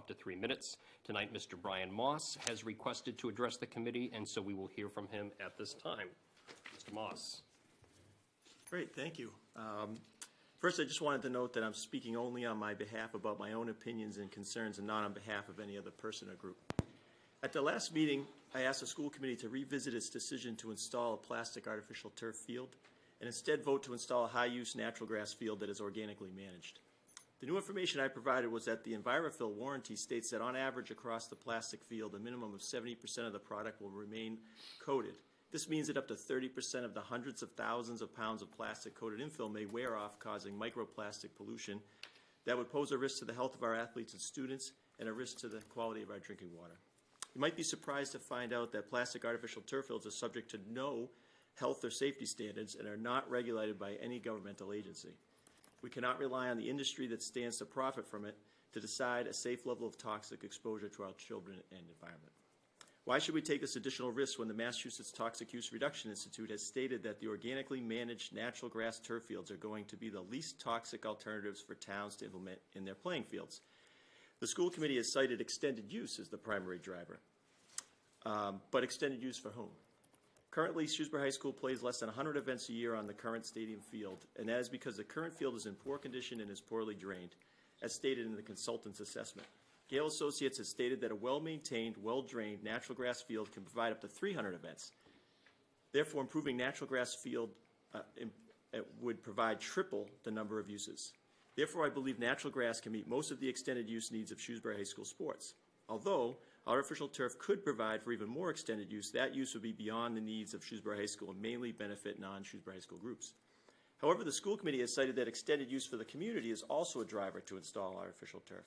up to 3 minutes. Tonight, Mr. Bryan Moss has requested to address the committee, and so we will hear from him at this time. Mr. Moss. Great, thank you. First, I just wanted to note that I'm speaking only on my behalf about my own opinions and concerns and not on behalf of any other person or group. At the last meeting, I asked the school committee to revisit its decision to install a plastic artificial turf field and instead vote to install a high-use natural grass field that is organically managed. The new information I provided was that the EnviroFill warranty states that on average across the plastic field, a minimum of 70% of the product will remain coated. This means that up to 30% of the hundreds of thousands of pounds of plastic-coated infill may wear off, causing microplastic pollution that would pose a risk to the health of our athletes and students and a risk to the quality of our drinking water. You might be surprised to find out that plastic artificial turf fields are subject to no health or safety standards and are not regulated by any governmental agency. We cannot rely on the industry that stands to profit from it to decide a safe level of toxic exposure to our children and environment. Why should we take this additional risk when the Massachusetts Toxic Use Reduction Institute has stated that the organically managed natural grass turf fields are going to be the least toxic alternatives for towns to implement in their playing fields? The school committee has cited extended use as the primary driver, but extended use for whom? Currently, Shrewsbury High School plays less than 100 events a year on the current stadium field, and that is because the current field is in poor condition and is poorly drained, as stated in the consultant's assessment. Gale Associates has stated that a well-maintained, well-drained natural grass field can provide up to 300 events. Therefore, improving natural grass field would provide triple the number of uses. Therefore, I believe natural grass can meet most of the extended use needs of Shrewsbury High School sports. Although artificial turf could provide for even more extended use, that use would be beyond the needs of Shrewsbury High School and mainly benefit non-Shrewsbury High School groups. However, the school committee has cited that extended use for the community is also a driver to install artificial turf.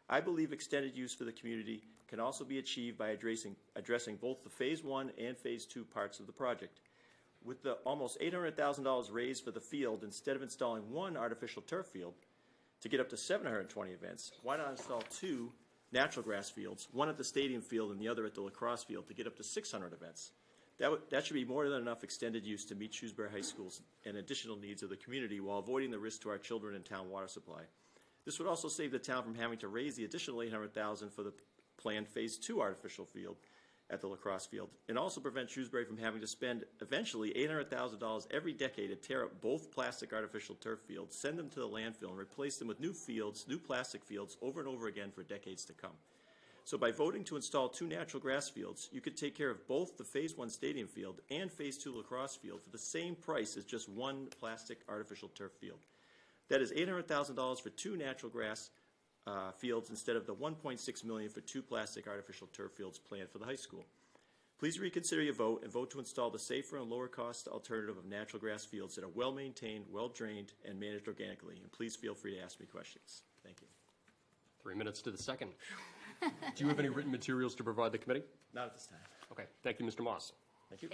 I believe extended use for the community can also be achieved by addressing both the Phase 1 and Phase 2 parts of the project. With the almost $800,000 raised for the field, instead of installing one artificial turf field to get up to 720 events, why not install two natural grass fields, one at the stadium field and the other at the lacrosse field to get up to 600 events? That should be more than enough extended use to meet Shrewsbury High School's and additional needs of the community while avoiding the risk to our children and town water supply. This would also save the town from having to raise the additional $800,000 for the planned Phase 2 artificial field at the lacrosse field, and also prevent Shrewsbury from having to spend eventually $800,000 every decade to tear up both plastic artificial turf fields, send them to the landfill, and replace them with new fields, new plastic fields, over and over again for decades to come. So by voting to install two natural grass fields, you could take care of both the Phase 1 stadium field and Phase 2 lacrosse field for the same price as just one plastic artificial turf field. That is $800,000 for two natural grass fields instead of the $1.6 million for two plastic artificial turf fields planned for the high school. Please reconsider your vote and vote to install the safer and lower cost alternative of natural grass fields that are well maintained, well drained, and managed organically. And please feel free to ask me questions. Thank you. 3 minutes to the second. Do you have any written materials to provide the committee? Not at this time. Okay. Thank you, Mr. Moss. Thank you.